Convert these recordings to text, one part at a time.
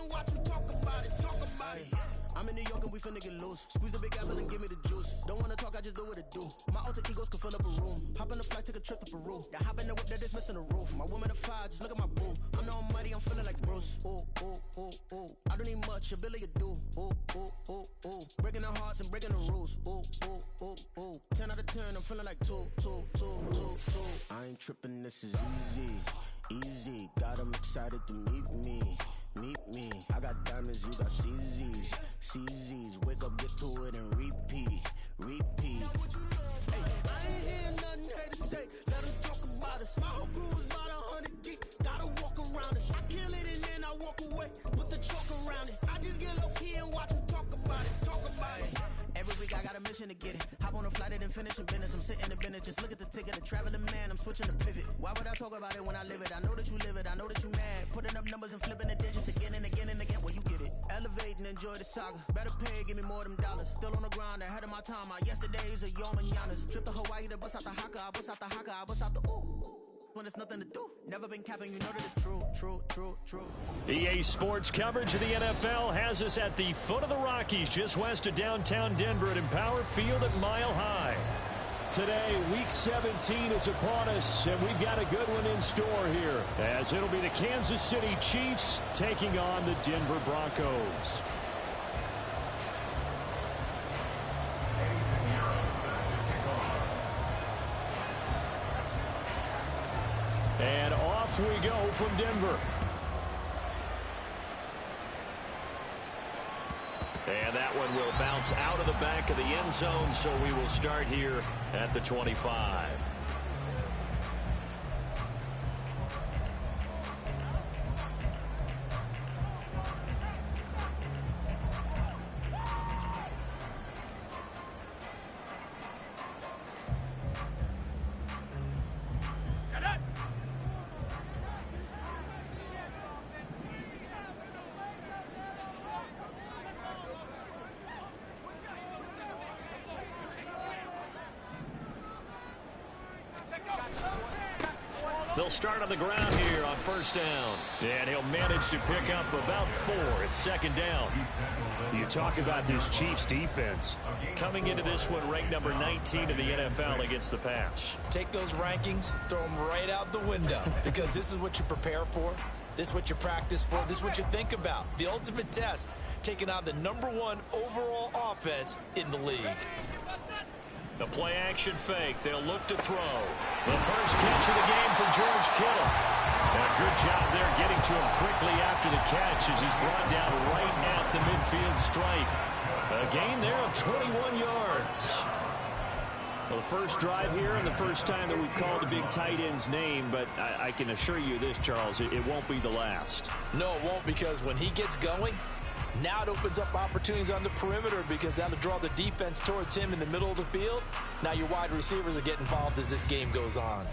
and watch them talk about it, I'm in New York and we finna get loose. Squeeze the big apple and give me the juice. Don't wanna talk, I just do what it do. My alter egos can fill up a room. Hop on the flight, take a trip to Peru. Yeah, hop in the whip, that is missing the roof. My woman a fire, just look at my boo. I'm the almighty, I'm feeling like Bruce. Ooh, ooh, ooh, ooh. I don't need much, a billy a do. Ooh, ooh, ooh, ooh. Breaking the hearts and breaking the rules. Ooh, ooh, ooh, ooh. 10 out of 10, I'm feeling like 2. I ain't tripping, this is easy. Got 'em excited to meet me. I got diamonds, you got CZs. Wake up, get to it and repeat. Hey, I ain't hearing nothing haters say. Let 'em talk about us. My whole crew is about 100 deep. Gotta walk around it. I kill it and then I walk away with the chalk around it. I just get low key and watch them talk about it. Every week I got a mission to get it. Hop on a flight and then finish in business. I'm sitting in business, just look at the ticket. A traveling man, I'm switching to pivot. Why would I talk about it when I live it? I know that you live it, I know that you mad. Putting up numbers and flipping the digits again and again and again. Well, you get it. Elevate and enjoy the saga. Better pay, give me more them dollars. Still on the grind, ahead of my time. My yesterdays are your mananas. Trip to Hawaii to bust out the haka. I bust out the haka, I bust out the ooh. When there's nothing to do. Never been capping, you know that it's true. EA Sports coverage of the NFL has us at the foot of the Rockies, just west of downtown Denver at Empower Field at Mile High. Today, Week 17 is upon us, and we've got a good one in store here, as it'll be the Kansas City Chiefs taking on the Denver Broncos. And off we go from Denver. And that one will bounce out of the back of the end zone, so we will start here at the 25. They'll start on the ground here on first down. And he'll manage to pick up about 4 at second down. You talk about this Chiefs defense. Coming into this one, ranked number 19 in the NFL against the pass. Take those rankings, throw them right out the window. Because this is what you prepare for. This is what you practice for. This is what you think about. The ultimate test, taking on the #1 overall offense in the league. The play-action fake. They'll look to throw. The first catch of the game for George Kittle. And a good job there getting to him quickly after the catch as he's brought down right at the midfield stripe. A gain there of 21 yards. Well, the first drive here and the first time that we've called the big tight end's name, but I can assure you this, Charles, it won't be the last. No, it won't, because when he gets going, now it opens up opportunities on the perimeter, because that'll draw the defense towards him in the middle of the field. Now your wide receivers will get involved as this game goes on.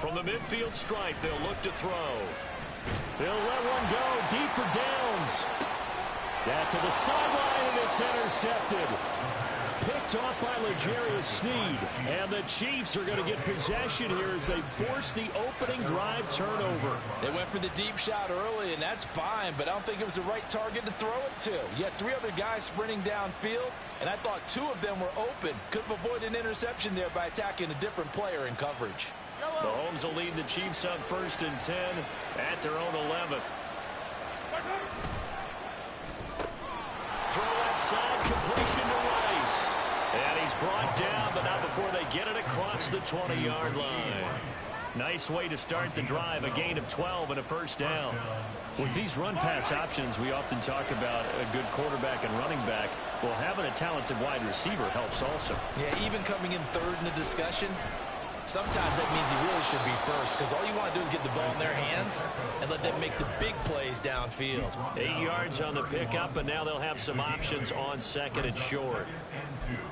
From the midfield stripe, they'll look to throw. They'll let one go deep for Downs. That to the sideline, and it's intercepted. Picked off by L'Jarius Sneed. And the Chiefs are going to get possession here as they force the opening drive turnover. They went for the deep shot early, and that's fine, but I don't think it was the right target to throw it to. You had 3 other guys sprinting downfield, and I thought 2 of them were open. Could have avoided an interception there by attacking a different player in coverage. Mahomes will lead the Chiefs up 1st and 10 at their own 11. Throw outside, completion to Rice. And he's brought down, but not before they get it across the 20-yard line. Nice way to start the drive, a gain of 12 and a first down. With these run-pass options, we often talk about a good quarterback and running back. Well, having a talented wide receiver helps also. Yeah, even coming in third in the discussion, Sometimes that means he really should be first because all you want to do is get the ball in their hands and let them make the big plays downfield. 8 yards on the pickup, and now they'll have some options on second and short.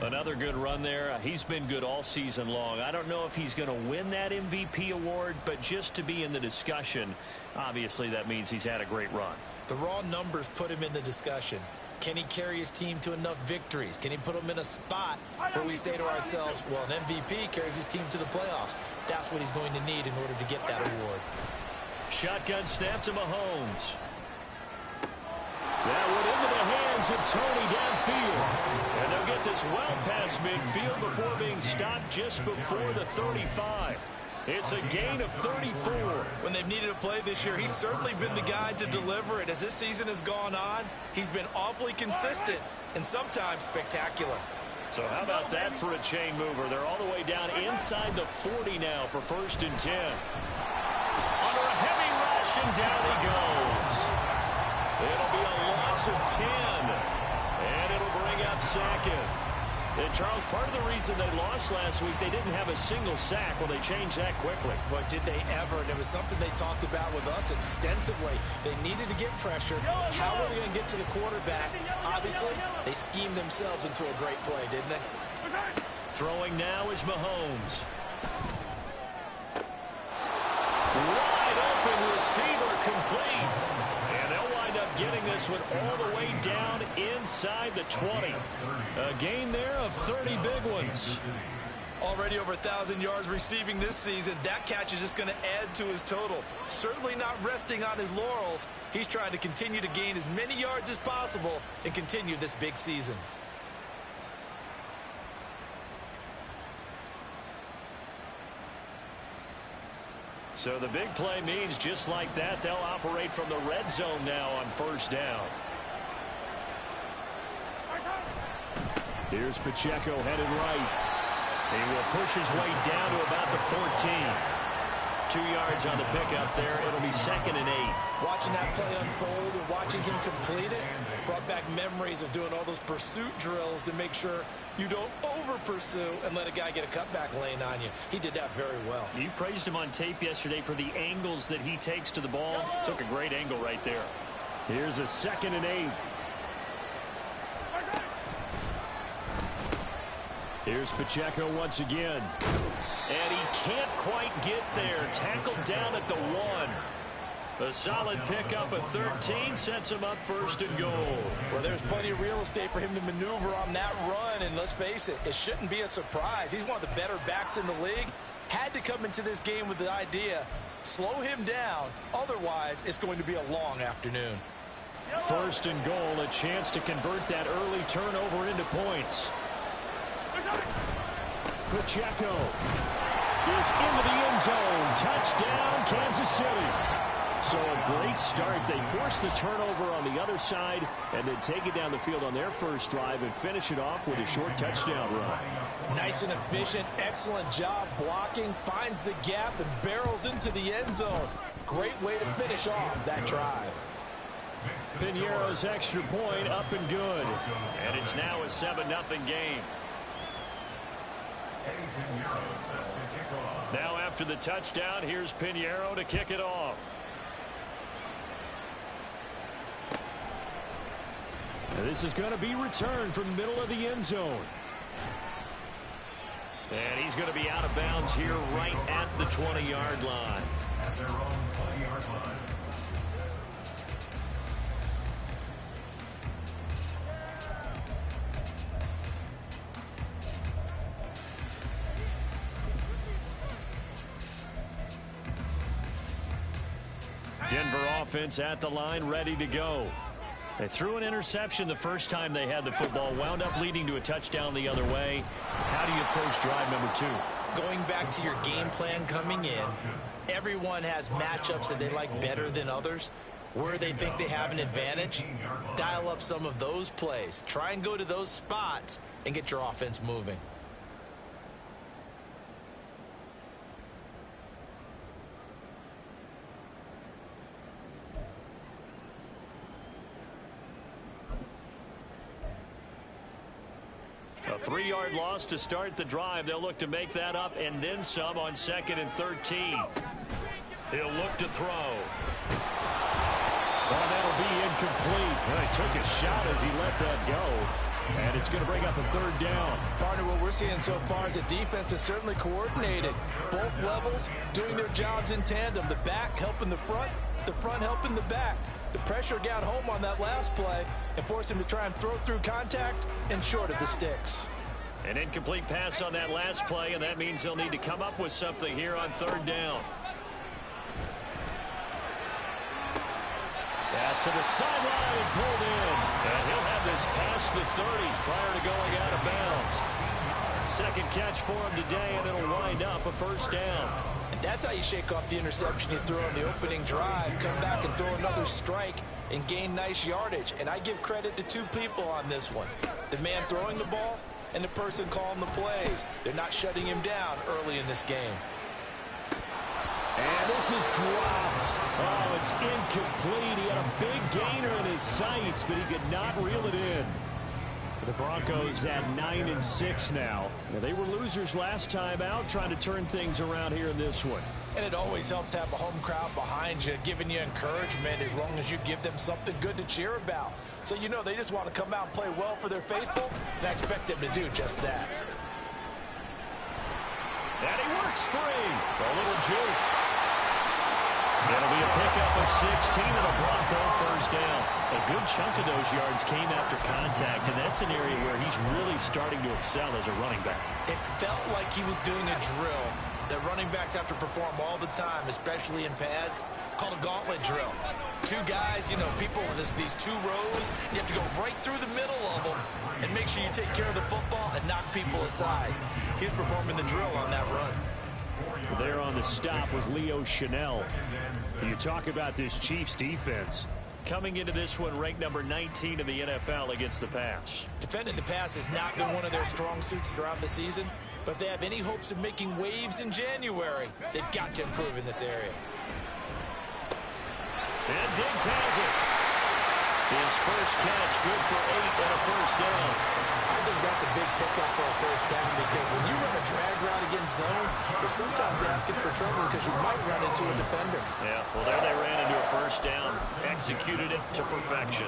Another good run there. He's been good all season long. I don't know if he's going to win that MVP award, but just to be in the discussion, obviously that means he's had a great run. The raw numbers put him in the discussion. Can he carry his team to enough victories? Can he put them in a spot where we say to ourselves, well, an MVP carries his team to the playoffs. That's what he's going to need in order to get that award. Shotgun snap to Mahomes. That went into the hands of Tony downfield. And they'll get this well past midfield before being stopped just before the 35. It's a gain of 34. When they've needed a play this year, he's certainly been the guy to deliver it. As this season has gone on, he's been awfully consistent and sometimes spectacular. So how about that for a chain mover? They're all the way down inside the 40 now for 1st and 10. Under a heavy rush, and down he goes. It'll be a loss of 10, and it'll bring up 2nd. And, Charles, part of the reason they lost last week, they didn't have a single sack. Well, they changed that quickly. But did they ever? And it was something they talked about with us extensively. They needed to get pressure. How were they going to get to the quarterback? Obviously, they schemed themselves into a great play, didn't they? Throwing now is Mahomes. Wide open receiver complete. And they'll wind up getting this one all the way down inside the 20. A gain there of 30 big ones. Already over 1,000 yards receiving this season. That catch is just going to add to his total. Certainly not resting on his laurels. He's trying to continue to gain as many yards as possible and continue this big season. So the big play means just like that, they'll operate from the red zone now on 1st down. Here's Pacheco headed right. He will push his way down to about the 14. 2 yards on the pickup there. It'll be 2nd and 8. Watching that play unfold and watching him complete it brought back memories of doing all those pursuit drills to make sure you don't over-pursue and let a guy get a cutback lane on you. He did that very well. You praised him on tape yesterday for the angles that he takes to the ball. Took a great angle right there. Here's a 2nd and 8. Here's Pacheco once again. And he can't quite get there. Tackled down at the 1. A solid pickup at 13 sets him up 1st and goal. Well, there's plenty of real estate for him to maneuver on that run. And let's face it, it shouldn't be a surprise. He's one of the better backs in the league. Had to come into this game with the idea, slow him down. Otherwise, it's going to be a long afternoon. 1st and goal, a chance to convert that early turnover into points. Pacheco is into the end zone. Touchdown, Kansas City. So a great start. They force the turnover on the other side and then take it down the field on their first drive and finish it off with a short touchdown run. Nice and efficient. Excellent job blocking. Finds the gap and barrels into the end zone. Great way to finish off that drive. Piñeiro's extra point up and good. And it's now a 7-0 game. Now after the touchdown, here's Piñeiro to kick it off. And this is going to be returned from the middle of the end zone. And he's going to be out of bounds here right at the 20-yard line. At their own 20-yard line. Denver offense at the line, ready to go. They threw an interception the first time they had the football, wound up leading to a touchdown the other way. How do you approach drive number 2? Going back to your game plan coming in, everyone has matchups that they like better than others. Where they think they have an advantage, dial up some of those plays. Try and go to those spots and get your offense moving. A 3-yard loss to start the drive. They'll look to make that up and then some on 2nd and 13. He'll look to throw. Well, that'll be incomplete. Well, he took a shot as he let that go. And it's going to bring up a 3rd down. Partner, what we're seeing so far is the defense is certainly coordinated. Both levels doing their jobs in tandem. The back helping the front helping the back. The pressure got home on that last play and forced him to try and throw through contact and short of the sticks. An incomplete pass on that last play, and that means they'll need to come up with something here on 3rd down. Pass to the sideline and pulled in. And he'll have this past the 30 prior to going out of bounds. 2nd catch for him today, and it'll wind up a 1st down. And that's how you shake off the interception you throw in the opening drive. Come back and throw another strike and gain nice yardage. And I give credit to 2 people on this one. The man throwing the ball and the person calling the plays. They're not shutting him down early in this game. And this is dropped. Oh, it's incomplete. He had a big gainer in his sights, but he could not reel it in. The Broncos at 9-6 now. They were losers last time out, trying to turn things around here in this one. And it always helps to have a home crowd behind you, giving you encouragement as long as you give them something good to cheer about. So you know they just want to come out and play well for their faithful, and I expect them to do just that. And he works free. A little juke. It'll be a pickup of 16 and a Bronco 1st down. A good chunk of those yards came after contact, and that's an area where he's really starting to excel as a running back. It felt like he was doing a drill that running backs have to perform all the time, especially in pads, called a gauntlet drill. 2 guys, you know, people, these 2 rows, you have to go right through the middle of them and make sure you take care of the football and knock people aside. He's performing the drill on that run. There on the stop was Leo Chanel. You talk about this Chiefs defense. Coming into this one ranked number 19 in the NFL against the pass. Defending the pass has not been one of their strong suits throughout the season, but if they have any hopes of making waves in January, they've got to improve in this area. And Diggs has it. His first catch, good for 8 and a 1st down. I think that's a big pickup for a 1st down because when you run a drag route against zone, you're sometimes asking for trouble because you might run into a defender. Yeah, well, there they ran into a 1st down, executed it to perfection.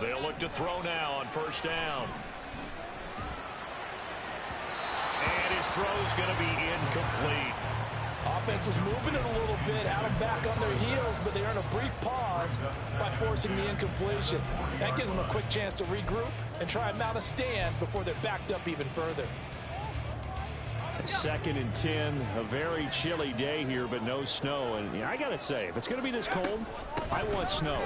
They'll look to throw now on 1st down. And his throw's going to be incomplete. Offense was moving it a little bit, had them back on their heels, but they earned a brief pause by forcing the incompletion. That gives them a quick chance to regroup and try and mount a stand before they're backed up even further. 2nd and 10, a very chilly day here, but no snow. And I got to say, if it's going to be this cold, I want snow.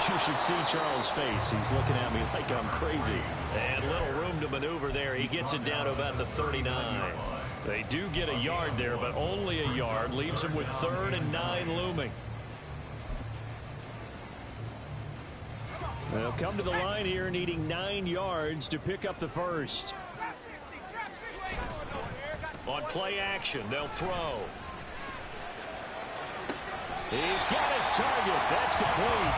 You should see Charles' face. He's looking at me like I'm crazy. And little room to maneuver there. He gets it down to about the 39. They do get a yard there, but only a yard. Leaves him with 3rd and 9 looming. They'll come to the line here needing 9 yards to pick up the 1st. On play action, they'll throw. He's got his target. That's complete.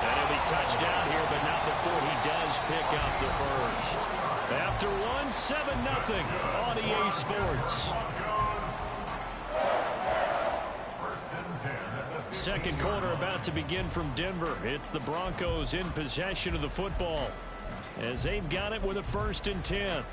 And he'll be touched down here, but not before he does pick up the 1st. After 1, 7-0 on EA Sports. 2nd quarter about to begin from Denver. It's the Broncos in possession of the football as they've got it with a 1st and 10.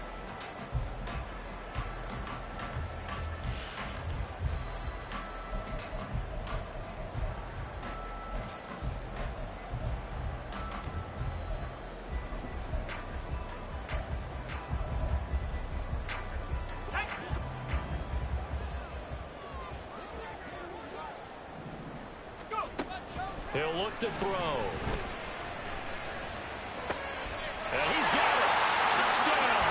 He'll look to throw. And he's got it. Touchdown.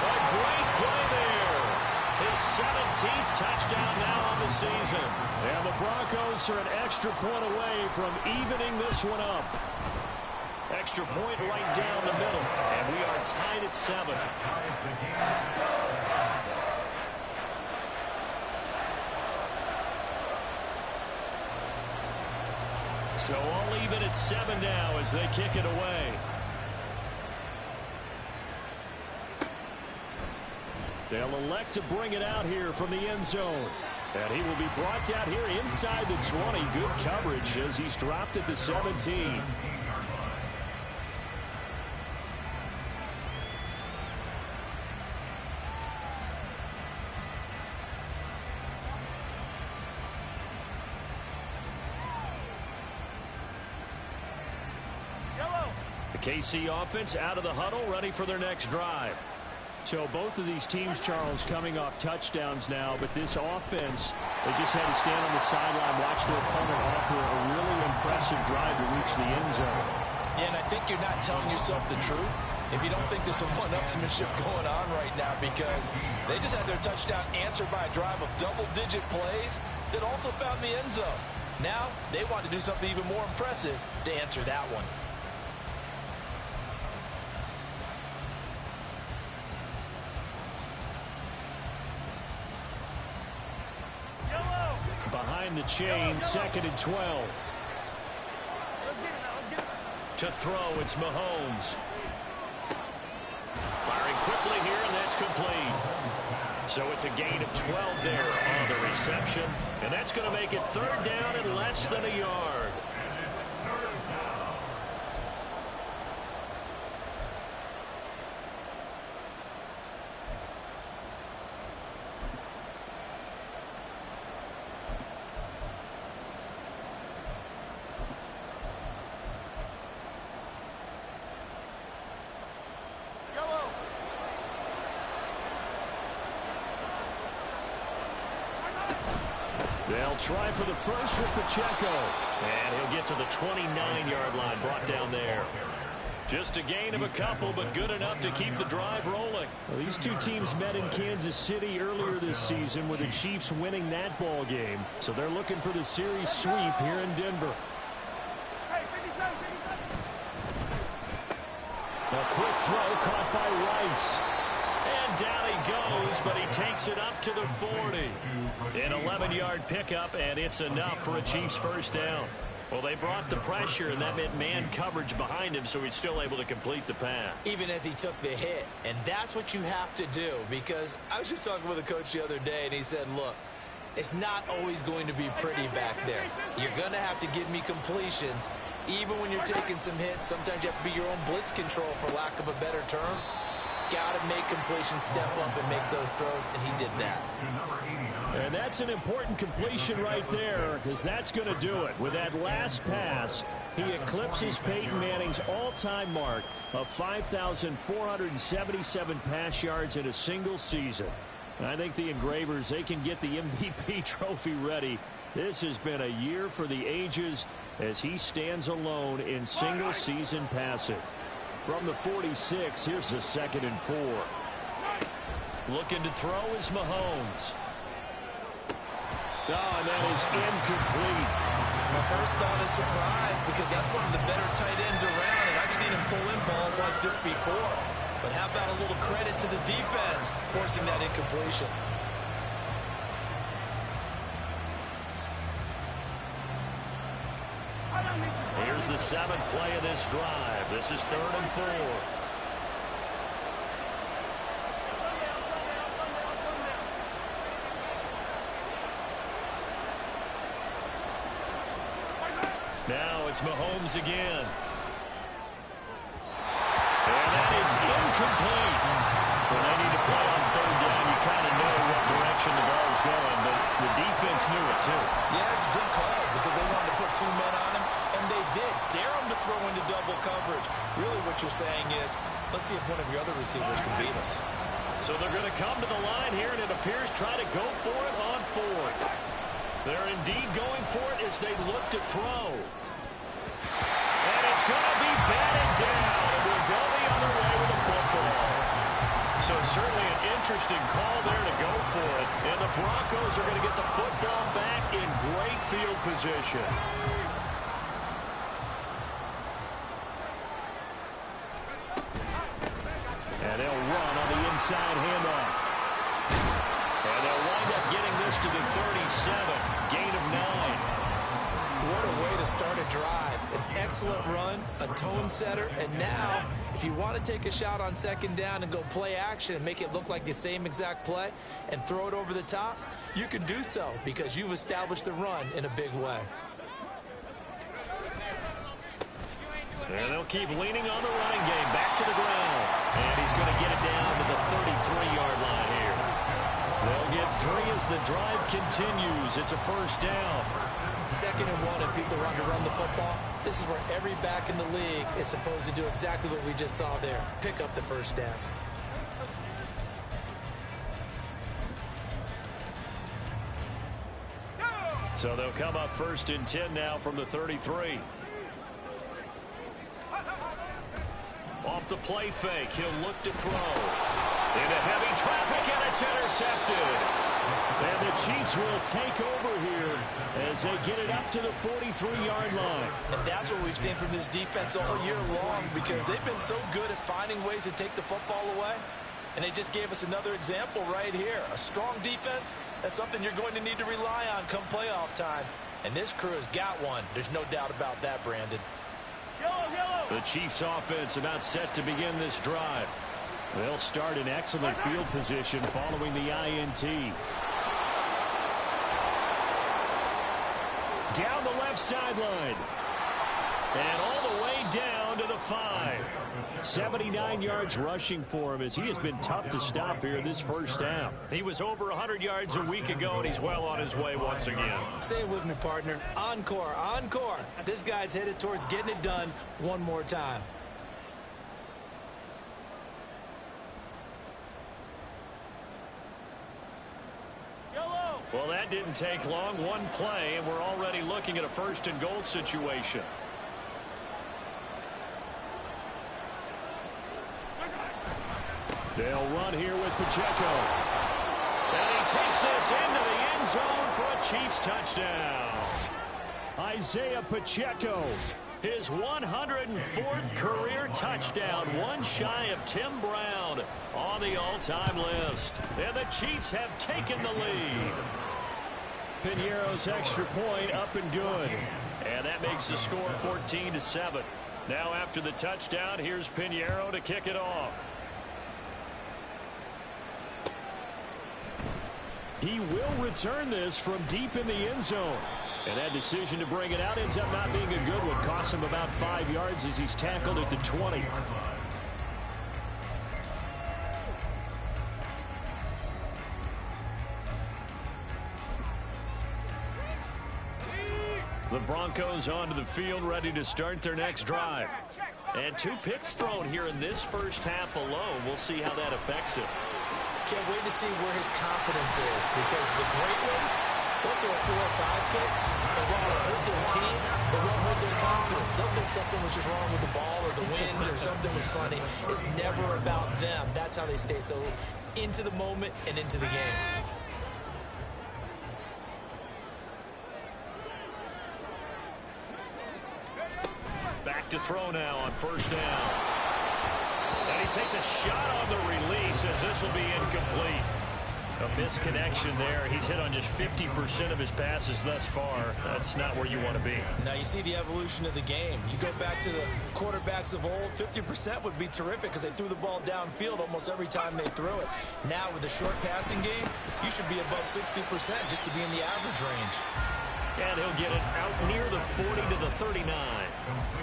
A great play there. His 17th touchdown now on the season. And the Broncos are an extra point away from evening this one up. Extra point right down the middle. And we are tied at 7. So all even at 7 now as they kick it away. They'll elect to bring it out here from the end zone. And he will be brought down here inside the 20. Good coverage as he's dropped at the 17. The KC offense out of the huddle, ready for their next drive. So both of these teams, Charles, coming off touchdowns now, but this offense, they just had to stand on the sideline, watch their opponent offer a really impressive drive to reach the end zone. Yeah, and I think you're not telling yourself the truth if you don't think there's some one-upsmanship going on right now, because they just had their touchdown answered by a drive of double-digit plays that also found the end zone. Now they want to do something even more impressive to answer that one. Behind the chain, 2nd and 12. To throw, it's Mahomes. Firing quickly here, and that's complete. So it's a gain of 12 there on the reception. And that's going to make it 3rd down and less than a yard. They'll try for the first with Pacheco. And he'll get to the 29-yard line, brought down there. Just a gain of a couple, but good enough to keep the drive rolling. Well, these two teams met in Kansas City earlier this season with the Chiefs winning that ball game. So they're looking for the series sweep here in Denver. A quick throw caught by Rice. And down he goes, but he takes it up to the 40. An 11-yard pickup, and it's enough for a Chiefs first down. Well, they brought the pressure, and that meant man coverage behind him, so he's still able to complete the pass. Even as he took the hit, and that's what you have to do, because I was just talking with a coach the other day, and he said, look, it's not always going to be pretty back there. You're going to have to give me completions. Even when you're taking some hits, sometimes you have to be your own blitz control, for lack of a better term. Got to make completions, step up and make those throws, and he did that. And that's an important completion right there, because that's going to do it. With that last pass, he eclipses Peyton Manning's all-time mark of 5,477 pass yards in a single season. And I think the Engravers, they can get the MVP trophy ready. This has been a year for the ages as he stands alone in single-season passing. From the 46, here's the 2nd and 4. Looking to throw is Mahomes. Oh, and that is incomplete. My first thought is surprise, because that's one of the better tight ends around, and I've seen him pull in balls like this before. But how about a little credit to the defense forcing that incompletion? Here's the 7th play of this drive. This is 3rd and 4. Now it's Mahomes again. And that is incomplete. When they need to play on 3rd down, you kind of know what direction the ball's going, but the defense knew it too. Yeah, it's a good call because they wanted to put 2 men on him, and they did. Dare him to throw into double coverage. Really what you're saying is, let's see if one of your other receivers can beat us. So they're going to come to the line here, and it appears try to go for it on 4th. They're indeed going for it as they look to throw. And it's going to be batted down. And we'll go the other way with the football. So certainly an interesting call there to go for it. And the Broncos are going to get the football back in great field position. And they'll run on the inside handoff. And they'll wind up getting this to the 37. Gain of 9. What a way to start a drive. An excellent run, a tone setter, and now if you want to take a shot on second down and go play action and make it look like the same exact play and throw it over the top, you can do so because you've established the run in a big way. And they'll keep leaning on the running game. Back to the ground. And he's going to get it down to the 33-yard line here. They'll get 3 as the drive continues. It's a first down. 2nd and 1 and people want to run the football. This is where every back in the league is supposed to do exactly what we just saw there. Pick up the first down. So they'll come up 1st and 10 now from the 33. Off the play fake, he'll look to throw. Into heavy traffic, and it's intercepted. And the Chiefs will take over here as they get it up to the 43-yard line. And that's what we've seen from this defense all year long because they've been so good at finding ways to take the football away. And they just gave us another example right here. A strong defense, that's something you're going to need to rely on come playoff time. And this crew has got one. There's no doubt about that, Brandon. The Chiefs offense about set to begin this drive. They'll start in excellent field position following the INT. Down the left sideline. And all the way down to the 5. 79 yards rushing for him as he has been tough to stop here this first half. He was over 100 yards a week ago, and he's well on his way once again. Say it with me, partner. Encore, encore. This guy's headed towards getting it done one more time. Well, that didn't take long. One play, and we're already looking at a 1st and goal situation. They'll run here with Pacheco. And he takes this into the end zone for a Chiefs touchdown. Isaiah Pacheco, his 104th career touchdown, one shy of Tim Brown on the all-time list. And the Chiefs have taken the lead. Piñeiro's extra point up and good. And that makes the score 14-7. Now after the touchdown, here's Piñeiro to kick it off. He will return this from deep in the end zone. And that decision to bring it out ends up not being a good one. Costs him about 5 yards as he's tackled at the 20. The Broncos onto the field, ready to start their next drive. And 2 picks thrown here in this first half alone. We'll see how that affects him. Can't wait to see where his confidence is because the great ones, they'll throw 4 or 5 picks, and while it'll hurt their team, it won't hurt their confidence. They'll think something was just wrong with the ball or the wind or something was funny. It's never about them. That's how they stay so into the moment and into the game. Back to throw now on 1st down. And he takes a shot on the release as this will be incomplete. A misconnection there. He's hit on just 50% of his passes thus far. That's not where you want to be. Now you see the evolution of the game. You go back to the quarterbacks of old, 50% would be terrific because they threw the ball downfield almost every time they threw it. Now with the short passing game, you should be above 60% just to be in the average range. And he'll get it out near the 40 to the 39.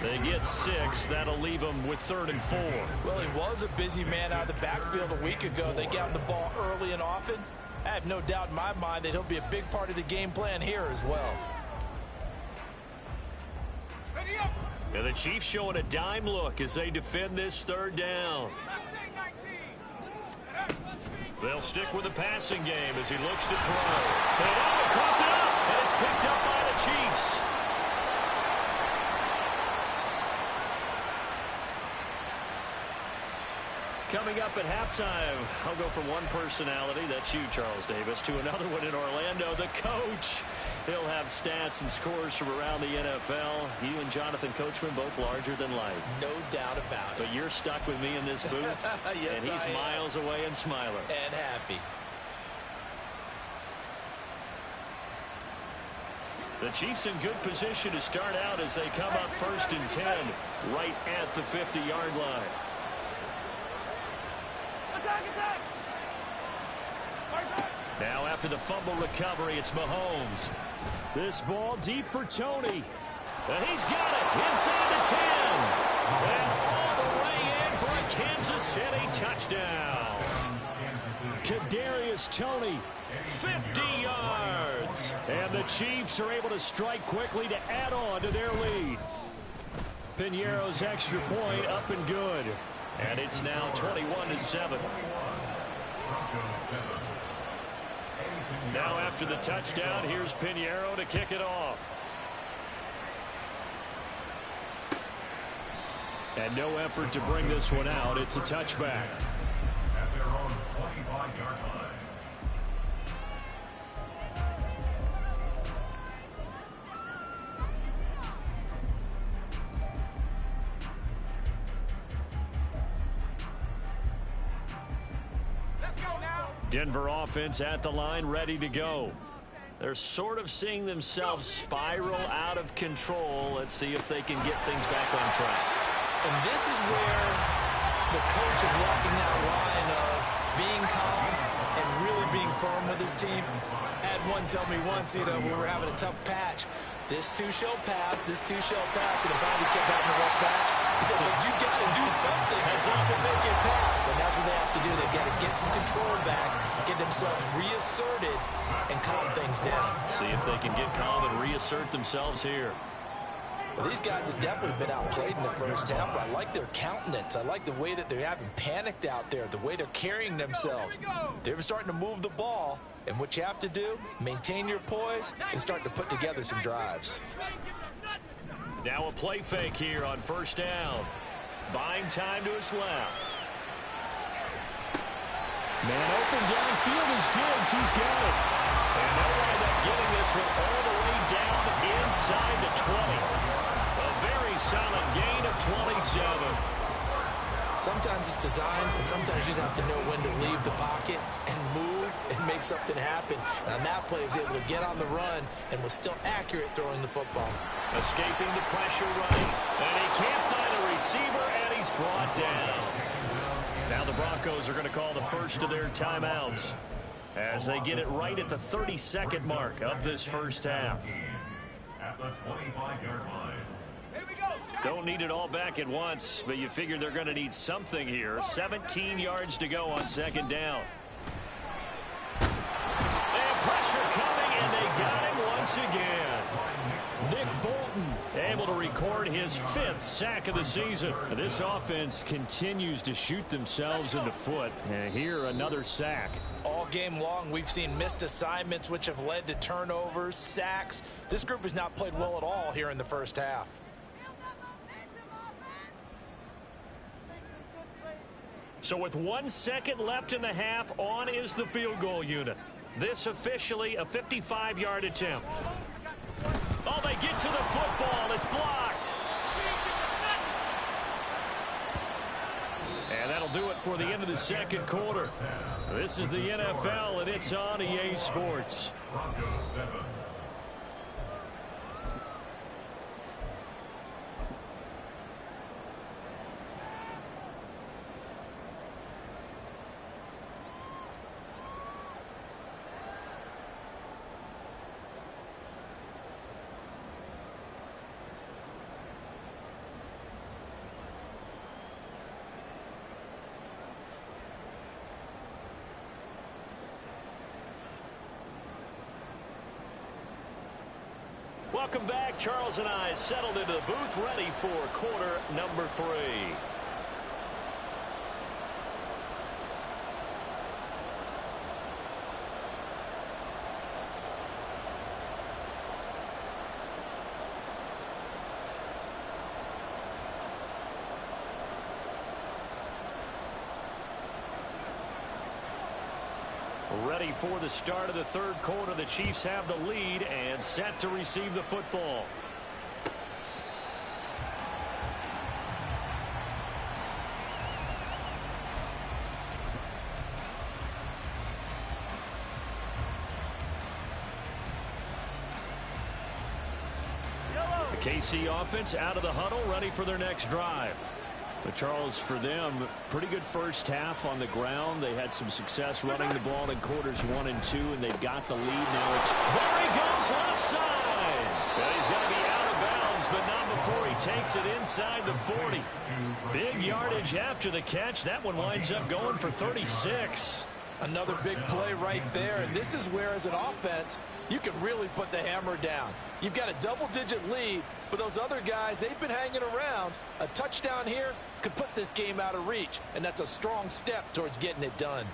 They get 6. That'll leave him with 3rd and 4. Well, he was a busy man out of the backfield a week ago. They got him the ball early and often. I have no doubt in my mind that he'll be a big part of the game plan here as well. And the Chiefs showing a dime look as they defend this 3rd down. They'll stick with the passing game as he looks to throw. And caught it up, and it's picked up by the Chiefs. Coming up at halftime, I'll go from one personality, that's you, Charles Davis, to another one in Orlando, the coach. He'll have stats and scores from around the NFL. You and Jonathan Coachman both larger than life. No doubt about it. But you're stuck with me in this booth, yes, and he's miles away and smiling. And happy. The Chiefs in good position to start out as they come up 1st and 10 right at the 50-yard line. Now after the fumble recovery, it's Mahomes. This ball deep for Tony. And he's got it inside the 10. And all the way in for a Kansas City touchdown. Kadarius Toney, 50 yards. And the Chiefs are able to strike quickly to add on to their lead. Piñeiro's extra point up and good. And it's now 21-7. Now after the touchdown, here's Piñeiro to kick it off. And no effort to bring this one out. It's a touchback. At their own 25-yard line. Let's go now. Denver offense at the line, ready to go. They're sort of seeing themselves spiral out of control. Let's see if they can get things back on track. And this is where the coach is walking that line of being calm and really being firm with his team. I had one tell me once, we were having a tough patch. This too shall pass, this too shall pass. And if I kept having a rough patch, he said, but you got to do something to make it pass. And that's what they have to do. They've got to get some control back, get themselves reasserted, and calm things down. See if they can get calm and reassert themselves here. Well, these guys have definitely been outplayed in the first half, but I like their countenance. I like the way that they haven't panicked out there, the way they're carrying themselves. They're starting to move the ball, and what you have to do, maintain your poise and start to put together some drives. Now a play fake here on 1st down. Buying time to his left. Man open downfield is Diggs. He's got it. And they'll wind up getting this one all the way down inside the 20. A very solid gain of 27. Sometimes it's design, and sometimes you just have to know when to leave the pocket and move and make something happen. And on that play, he was able to get on the run and was still accurate throwing the football. Escaping the pressure running. And he can't find a receiver, and he's brought down. Now the Broncos are going to call the first of their timeouts as they get it right at the 32nd mark of this first half. At the 25-yard line. Don't need it all back at once, but you figure they're going to need something here. 17 yards to go on 2nd down. And pressure coming, and they got him once again. Nick Bolton able to record his 5th sack of the season. This offense continues to shoot themselves in the foot. And here, another sack. All game long, we've seen missed assignments, which have led to turnovers, sacks. This group has not played well at all here in the first half. So with 1 second left in the half, on is the field goal unit. This officially a 55-yard attempt. Oh, they get to the football. It's blocked. And that'll do it for the end of the 2nd quarter. This is the NFL, and it's on EA Sports. Broncos 7. Welcome back. Charles and I settled into the booth, ready for quarter number 3. Ready for the start of the 3rd quarter. The Chiefs have the lead and set to receive the football. KC offense out of the huddle, ready for their next drive. But Charles, for them, pretty good first half on the ground. They had some success running the ball in quarters 1 and 2, and they've got the lead now. There he goes, left side. Well, he's going to be out of bounds, but not before he takes it inside the 40. Big yardage after the catch. That one winds up going for 36. Another big play right there, and this is where, as an offense, you can really put the hammer down. You've got a double-digit lead, but those other guys, they've been hanging around. A touchdown here could put this game out of reach, and that's a strong step towards getting it done.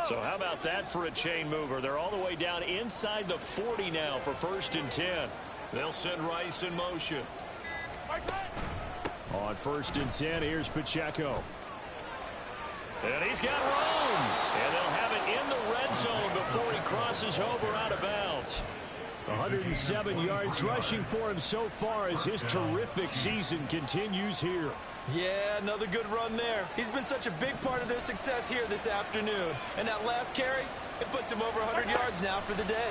So how about that for a chain mover? They're all the way down inside the 40 now for 1st and 10. They'll send Rice in motion. On 1st and 10, here's Pacheco. And he's got room. And they'll have it in the red zone before he crosses over out of bounds. 107 yards rushing for him so far as his terrific season continues here. Yeah, another good run there. He's been such a big part of their success here this afternoon. And that last carry, it puts him over 100 yards now for the day.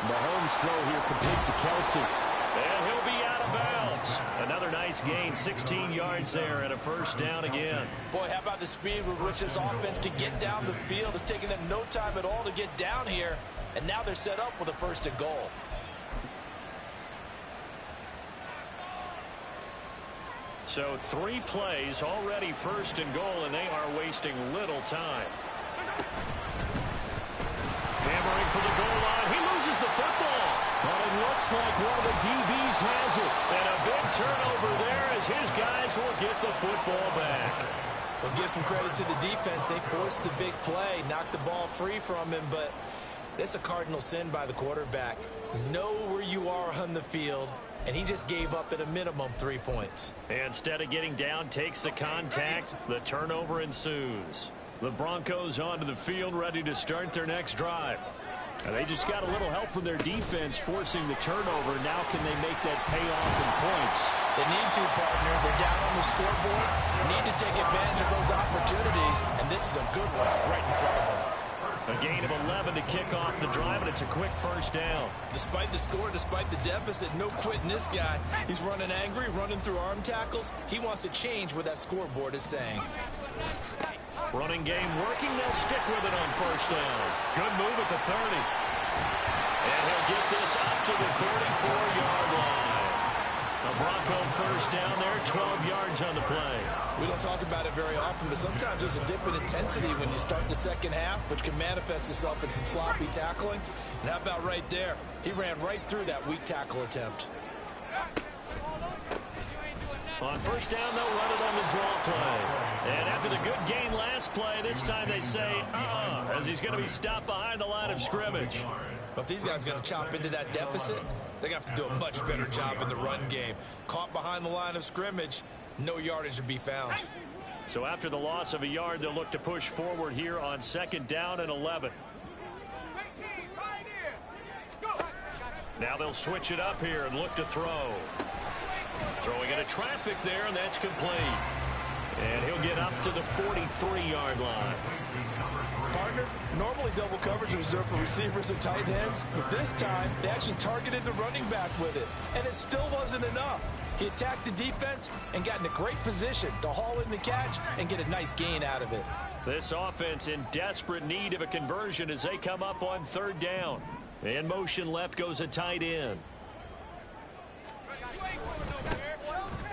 Mahomes' throw here complete to Kelsey. And he'll be out of bounds. Another nice gain, 16 yards there and a 1st down again. Boy, how about the speed with which this offense can get down the field? It's taken them no time at all to get down here. And now they're set up with a 1st and goal. So 3 plays already 1st and goal, and they are wasting little time. Hammering for the goal line. He loses the football. But it looks like one of the DBs has it. And a big turnover there as his guys will get the football back. Well, give some credit to the defense. They forced the big play, knocked the ball free from him, but it's a cardinal sin by the quarterback. Know where you are on the field, and he just gave up at a minimum 3 points. Instead of getting down, takes the contact. The turnover ensues. The Broncos onto the field, ready to start their next drive. And they just got a little help from their defense forcing the turnover. Now can they make that pay off in points? They need to, partner. They're down on the scoreboard. Need to take advantage of those opportunities, and this is a good one right in front of them. A gain of 11 to kick off the drive, and it's a quick 1st down. Despite the score, despite the deficit, no quitting this guy. He's running angry, running through arm tackles. He wants to change what that scoreboard is saying. Running game working. They'll stick with it on 1st down. Good move at the 30. And he'll get this up to the 34-yard line. The Bronco 1st down there, 12 yards on the play. We don't talk about it very often, but sometimes there's a dip in intensity when you start the second half, which can manifest itself in some sloppy tackling. And how about right there? He ran right through that weak tackle attempt. On 1st down, they'll run it on the draw play. And after the good gain last play, this time they say, as he's going to be stopped behind the line of scrimmage. But if these guys are going to chop into that deficit, they're going to have to do a much better job in the run game. Caught behind the line of scrimmage, no yardage to be found. So after the loss of a yard, they'll look to push forward here on 2nd down and 11. Now they'll switch it up here and look to throw. Throwing into traffic there, and that's complete. And he'll get up to the 43-yard line. Partner, normally double coverage is reserved for receivers and tight ends, but this time they actually targeted the running back with it, and it still wasn't enough. He attacked the defense and got in a great position to haul in the catch and get a nice gain out of it. This offense in desperate need of a conversion as they come up on 3rd down. In motion left goes a tight end.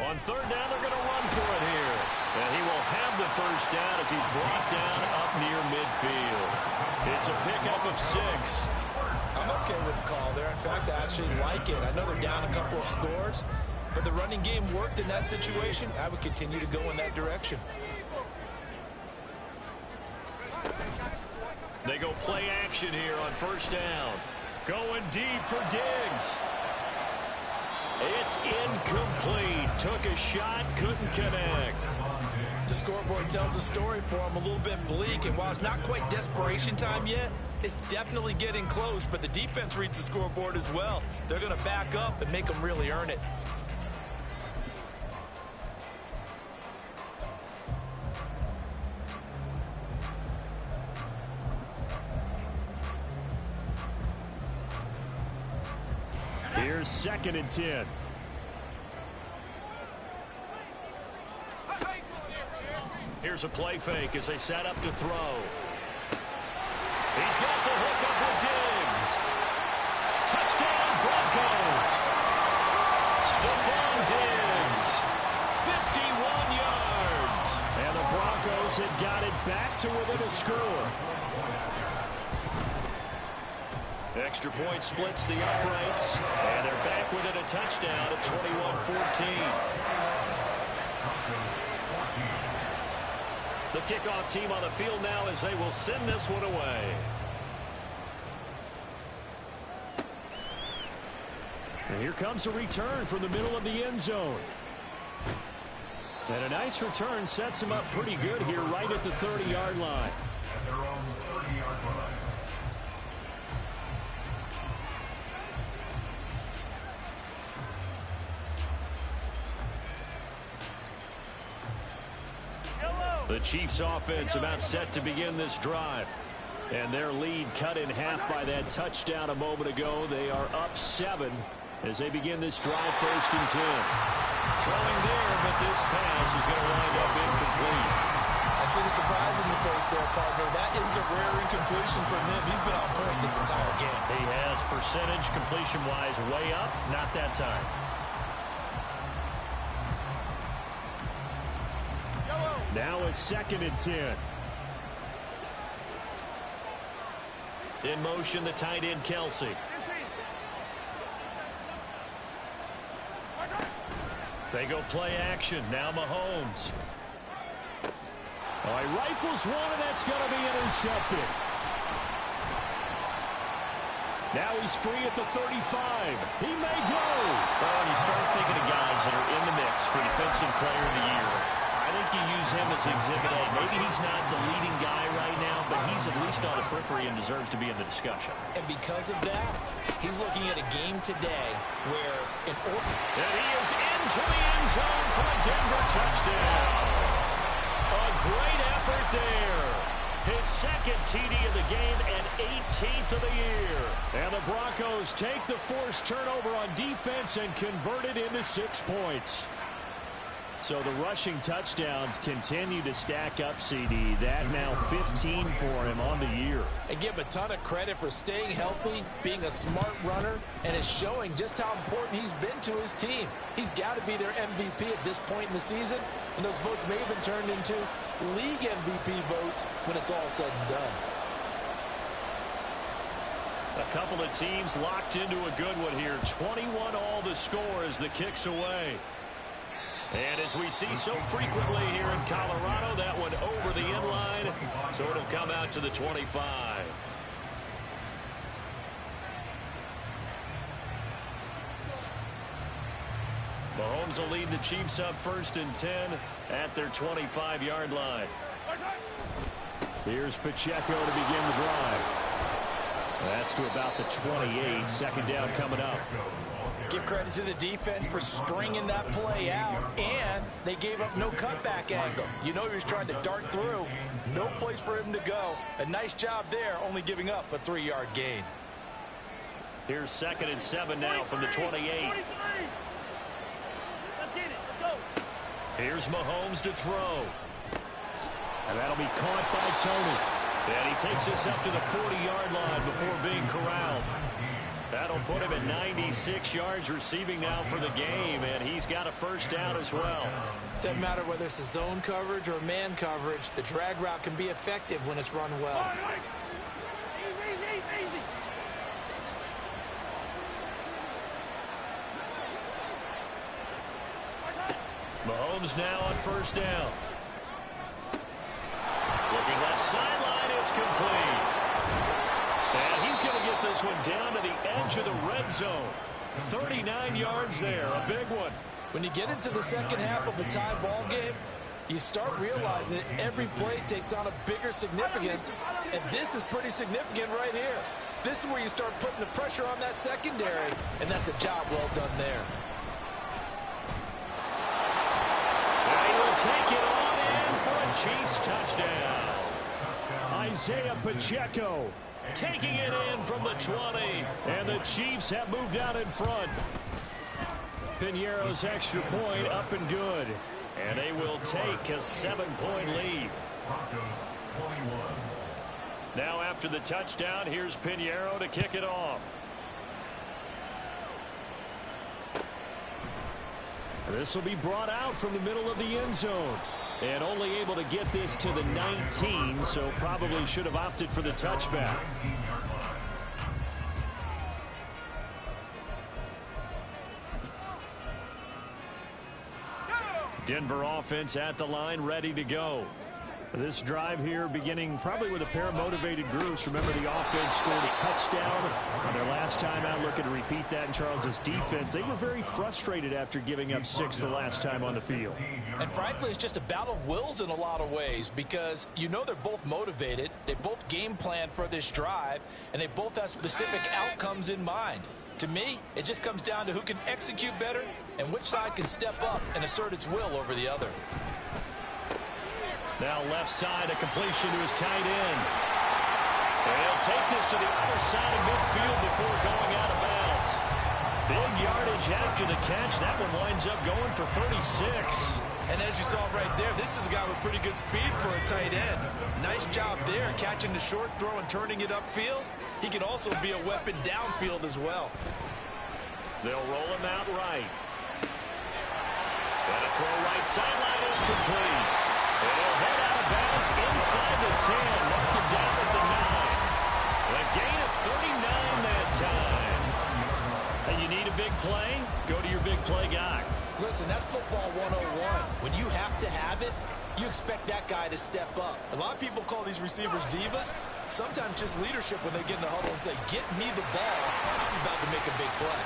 On 3rd down, they're going to run for it here. And he will have the 1st down as he's brought down up near midfield. It's a pickup of 6. I'm okay with the call there. In fact, I actually like it. I know they're down a couple of scores, but the running game worked in that situation. I would continue to go in that direction. They go play action here on 1st down. Going deep for Diggs. It's incomplete. Took a shot, couldn't connect. The scoreboard tells a story for him, a little bit bleak, and while it's not quite desperation time yet, it's definitely getting close, but the defense reads the scoreboard as well. They're going to back up and make them really earn it. Here's 2nd and 10. Here's a play fake as they set up to throw. He's got the hook up with Diggs. Touchdown, Broncos. Stephon Diggs, 51 yards. And the Broncos had got it back to within a score. Extra point splits the uprights, and they're back within a touchdown at 21-14. The kickoff team on the field now as they will send this one away. And here comes a return from the middle of the end zone. And a nice return sets him up pretty good here right at the 30-yard line. At their own 30-yard line. The Chiefs offense about set to begin this drive. And their lead cut in half by that touchdown a moment ago. They are up 7 as they begin this drive, 1st and 10. Throwing there, but this pass is going to wind up incomplete. I see the surprise in your face there, partner. That is a rare incompletion from him. He's been on point this entire game. He has percentage completion-wise way up, not that time. Now a 2nd and 10. In motion, the tight end, Kelsey. They go play action. Now Mahomes. Oh, he rifles one, and that's going to be intercepted. Now he's free at the 35. He may go. Oh, and you start thinking of guys that are in the mix for Defensive Player of the Year. I think you use him as Exhibit A. Maybe he's not the leading guy right now, but he's at least on the periphery and deserves to be in the discussion. And because of that, he's looking at a game today where an and he is into the end zone for a Denver touchdown. A great effort there. His 2nd TD of the game and 18th of the year. And the Broncos take the forced turnover on defense and convert it into 6 points. So the rushing touchdowns continue to stack up, CD. That now 15 for him on the year. And give him a ton of credit for staying healthy, being a smart runner, and is showing just how important he's been to his team. He's got to be their MVP at this point in the season, and those votes may have been turned into league MVP votes when it's all said and done. A couple of teams locked into a good one here. 21 all the score as the kick's away. And as we see so frequently here in Colorado, that one over the end line, so it'll come out to the 25. Mahomes will lead the Chiefs up 1st and 10 at their 25-yard line. Here's Pacheco to begin the drive. That's to about the 28. 2nd down coming up. Give credit to the defense for stringing that play out, and they gave up no cutback angle. You know he was trying to dart through. No place for him to go. A nice job there, only giving up a 3-yard gain. Here's 2nd and 7 now from the 28. Let's get it. Let's go. Here's Mahomes to throw. And that'll be caught by Tony. And he takes this up to the 40-yard line before being corralled. That'll put him at 96 yards receiving now for the game, and he's got a 1st down as well. Doesn't matter whether it's a zone coverage or man coverage, the drag route can be effective when it's run well. Easy. Mahomes now on 1st down. Looking left sideline, it's complete. And he's going to get this one down to the edge of the red zone. 39 yards there, a big one. When you get into the second half of a tie ball game, you start realizing that every play takes on a bigger significance, and this is pretty significant right here. This is where you start putting the pressure on that secondary, and that's a job well done there. They will take it on in for a Chiefs touchdown. Isaiah Pacheco taking it in from the 20, and the Chiefs have moved out in front. Piñeiro's extra point up and good, and they will take a 7-point lead. Now after the touchdown, here's Piñeiro to kick it off. This will be brought out from the middle of the end zone. And only able to get this to the 19, so probably should have opted for the touchback. Denver offense at the line, ready to go. This drive here beginning probably with a pair of motivated groups. Remember, the offense scored a touchdown on their last time out. Looking to repeat that in Charles's defense. They were very frustrated after giving up 6 the last time on the field. And frankly, it's just a battle of wills in a lot of ways, because you know they're both motivated. They both game plan for this drive, and they both have specific outcomes in mind. To me, it just comes down to who can execute better and which side can step up and assert its will over the other. Now left side, a completion to his tight end. And he'll take this to the other side of midfield before going out of bounds. Big yardage after the catch. That one winds up going for 36. And as you saw right there, this is a guy with pretty good speed for a tight end. Nice job there, catching the short throw and turning it upfield. He can also be a weapon downfield as well. They'll roll him out right. And a throw right sideline is complete. And he'll head out of bounds inside the 10. Mark it down at the 9. A gain of 39 that time. And you need a big play? Go to your big play guy. Listen, that's football 101. When you have to have it, you expect that guy to step up. A lot of people call these receivers divas. Sometimes just leadership when they get in the huddle and say, get me the ball. I'm about to make a big play.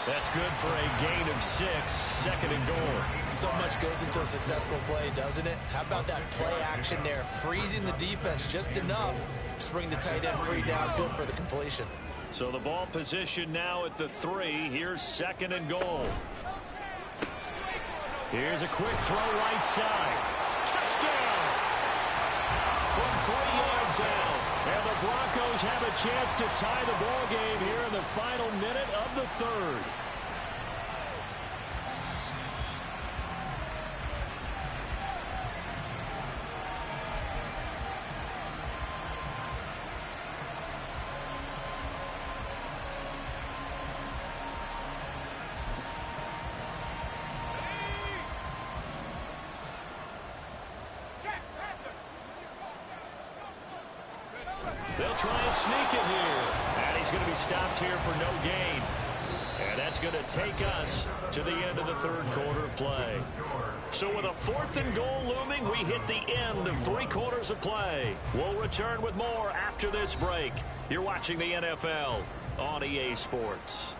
That's good for a gain of 6, 2nd and goal. So much goes into a successful play, doesn't it? How about that play action there, freezing the defense just enough to bring the tight end free downfield for the completion. So the ball position now at the 3. Here's 2nd and goal. Here's a quick throw right side. Touchdown! From 3 yards out. And the Broncos have a chance to tie the ball game here in the final minute of the 3rd. They'll try and sneak it here. And he's going to be stopped here for no gain. And that's going to take us to the end of the 3rd quarter play. So with a 4th and goal looming, we hit the end of 3 quarters of play. We'll return with more after this break. You're watching the NFL on EA Sports.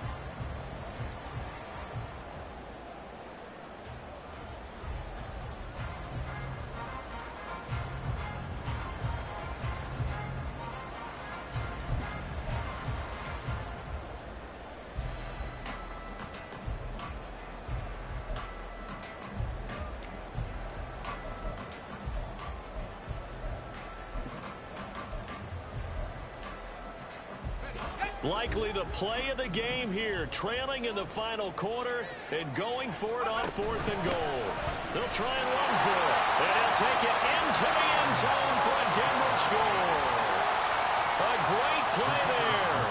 Likely the play of the game here, trailing in the final quarter and going for it on 4th and goal. They'll try and run for it, and he'll take it into the end zone for a Denver score. A great play there.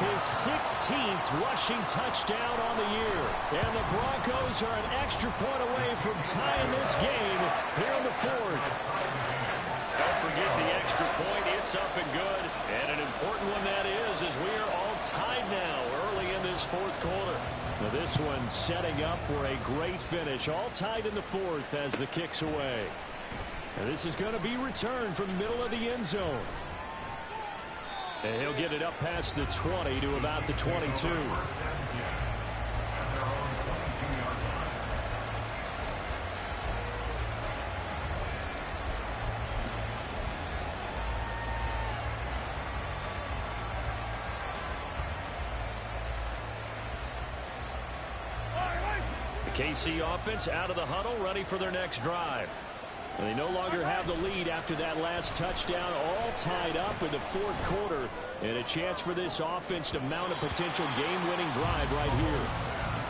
His 16th rushing touchdown on the year. And the Broncos are an extra point away from tying this game here in the 4th. Don't forget the extra point. It's up and good. And an important one that is, as we are all tied now early in this 4th quarter. Now this one setting up for a great finish. All tied in the 4th as the kick's away. And this is going to be returned from the middle of the end zone. And he'll get it up past the 20 to about the 22. KC offense out of the huddle, ready for their next drive. And they no longer have the lead after that last touchdown, all tied up in the fourth quarter. And a chance for this offense to mount a potential game-winning drive right here.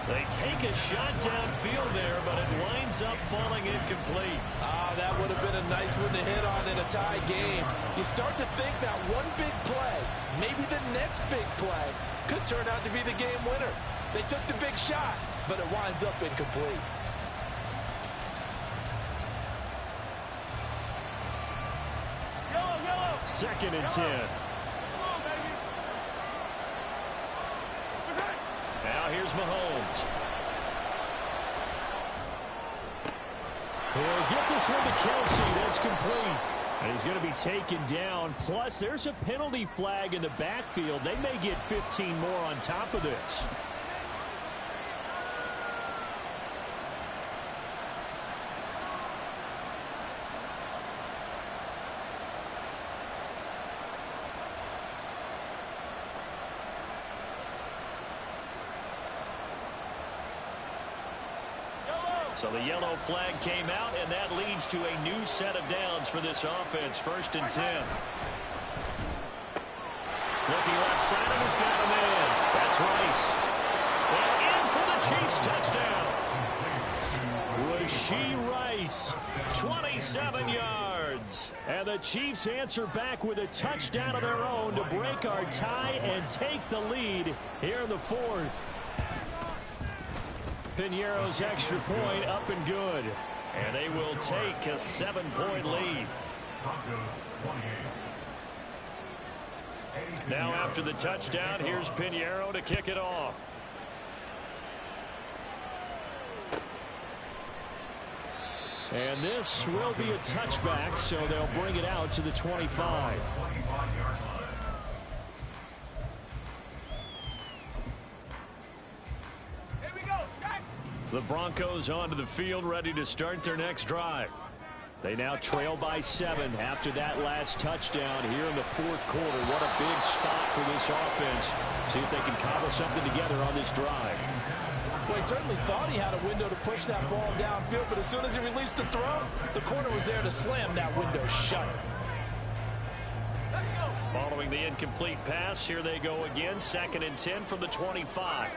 They take a shot downfield there, but it winds up falling incomplete. That would have been a nice one to hit on in a tie game. You start to think that one big play, maybe the next big play, could turn out to be the game winner. They took the big shot, but it winds up incomplete. Second and 10. Now here's Mahomes. He'll get this one to Kelsey. That's complete. And he's going to be taken down. Plus, there's a penalty flag in the backfield. They may get 15 more on top of this. So the yellow flag came out, and that leads to a new set of downs for this offense. First and 10. Looking left side, and he's got him in. That's Rice. And in for the Chiefs touchdown. Rasheed Rice, 27 yards. And the Chiefs answer back with a touchdown of their own to break our tie and take the lead here in the fourth. Piñeiro's extra point up and good. And they will take a 7-point lead. Now after the touchdown, here's Piñeiro to kick it off. And this will be a touchback, so they'll bring it out to the 25. The Broncos onto the field, ready to start their next drive. They now trail by 7 after that last touchdown here in the fourth quarter. What a big spot for this offense. See if they can cobble something together on this drive. Well, he certainly thought he had a window to push that ball downfield, but as soon as he released the throw, the corner was there to slam that window shut. Following the incomplete pass, here they go again. Second and 10 from the 25.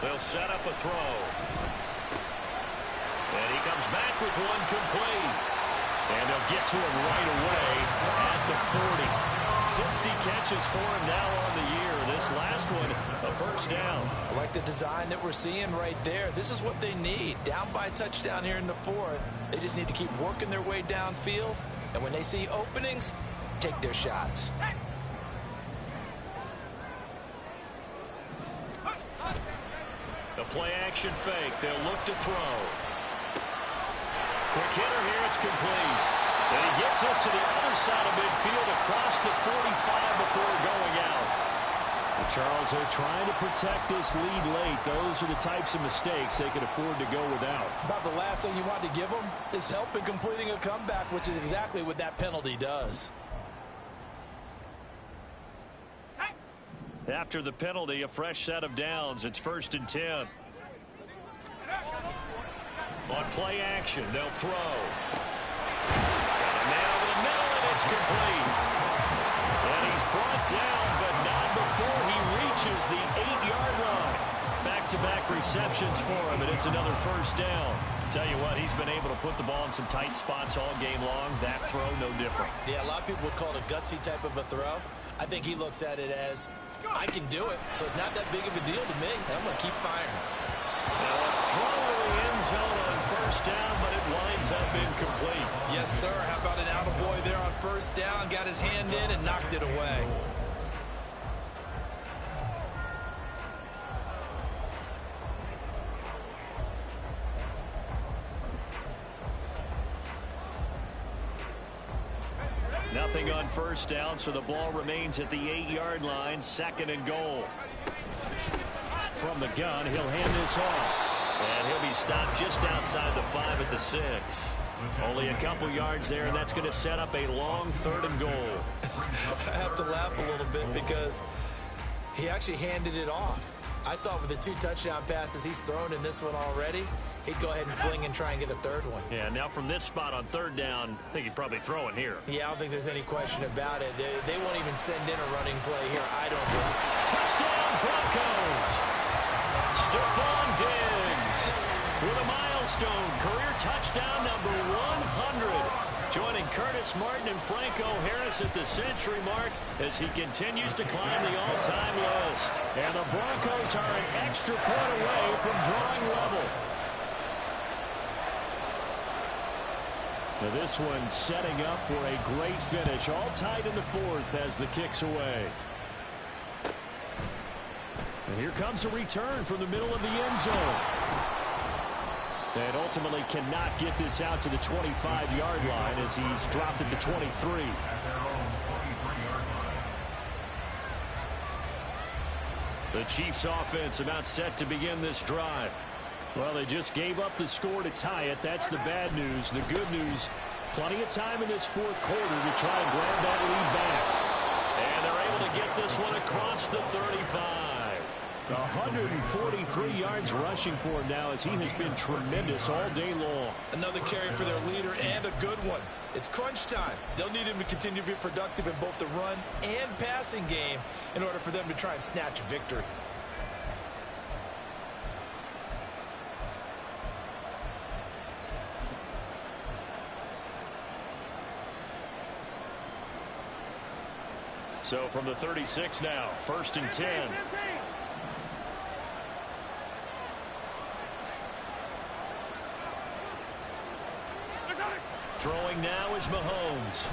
They'll set up a throw. And he comes back with one complete. And they'll get to him right away at the 40. 60 catches for him now on the year. This last one, a first down. I like the design that we're seeing right there. This is what they need. Down by a touchdown here in the fourth. They just need to keep working their way downfield. And when they see openings, take their shots. The play action fake. They'll look to throw. Quick hitter here. It's complete. And he gets us to the other side of midfield across the 45 before going out. Well, Charles, they're trying to protect this lead late. Those are the types of mistakes they can afford to go without. About the last thing you want to give them is help in completing a comeback, which is exactly what that penalty does. After the penalty, a fresh set of downs. It's first and 10. On play action, they'll throw. Got a man over the middle, and it's complete. And he's brought down, but not before he reaches the 8-yard line. Back-to-back receptions for him, and it's another first down. Tell you what, he's been able to put the ball in some tight spots all game long. That throw, no different. Yeah, a lot of people would call it a gutsy type of a throw. I think he looks at it as, I can do it, so it's not that big of a deal to me, and I'm going to keep firing. Now a throw to the end zone on first down, but it winds up incomplete. Yes, sir. How about an attaboy there on first down? Got his hand in and knocked it away. Nothing on first down, so the ball remains at the 8-yard line. Second and goal. From the gun, he'll hand this off. And he'll be stopped just outside the 5 at the 6. Only a couple yards there, and that's going to set up a long third and goal. I have to laugh a little bit because He actually handed it off. I thought with the 2 touchdown passes he's thrown in this one already, he'd go ahead and fling and try and get a third one. Yeah, now from this spot on third down, I think he'd probably throw it here. Yeah, I don't think there's any question about it. They won't even send in a running play here, I don't think. Touchdown, Broncos! Stephon Diggs with a milestone career touchdown number 100. Joining Curtis Martin and Franco Harris at the century mark as he continues to climb the all-time list. And the Broncos are an extra point away from drawing level. Now this one setting up for a great finish. All tied in the fourth as the kick's away. And here comes a return from the middle of the end zone. And ultimately cannot get this out to the 25-yard line as he's dropped at the 23. At their own 23-yard line. The Chiefs offense about set to begin this drive. Well, they just gave up the score to tie it. That's the bad news. The good news, plenty of time in this fourth quarter to try and grab that lead back. And they're able to get this one across the 35. 143 yards rushing for him now as he has been tremendous all day long. Another carry for their leader and a good one. It's crunch time. They'll need him to continue to be productive in both the run and passing game in order for them to try and snatch a victory. So from the 36 now, 1st and 10. Throwing now is Mahomes.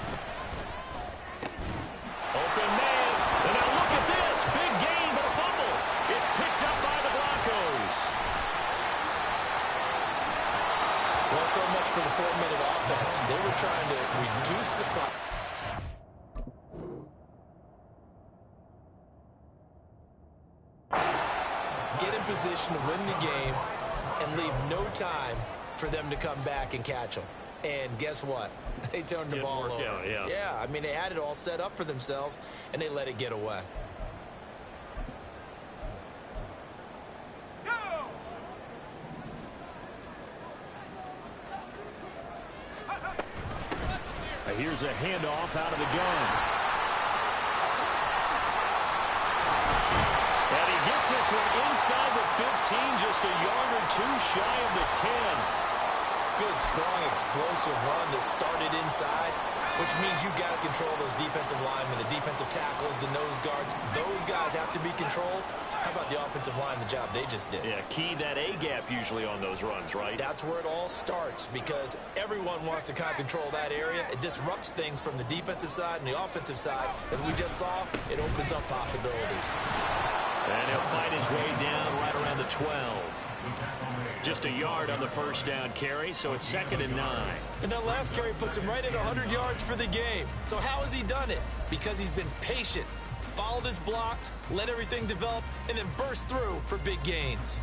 Open man. And now look at this. Big gain, but a fumble. It's picked up by the Broncos. Well, so much for the 4-minute offense. They were trying to reduce the clock. Get in position to win the game and leave no time for them to come back and catch them. And guess what? They turned the ball over. Out, yeah. Yeah, I mean, they had it all set up for themselves, and they let it get away. Here's a handoff out of the gun. And he gets this one inside the 15, just a yard or two shy of the 10. Good, strong, explosive run that started inside, which means you've got to control those defensive linemen, the defensive tackles, the nose guards. Those guys have to be controlled. How about the offensive line, the job they just did? Yeah, key that A-gap usually on those runs, right? That's where it all starts because everyone wants to kind of control that area. It disrupts things from the defensive side and the offensive side. As we just saw, it opens up possibilities. And he'll fight his way down right around the 12. Just a yard on the first down carry, so it's 2nd and 9. And that last carry puts him right at 100 yards for the game. So how has he done it? Because he's been patient, followed his blocks, let everything develop, and then burst through for big gains.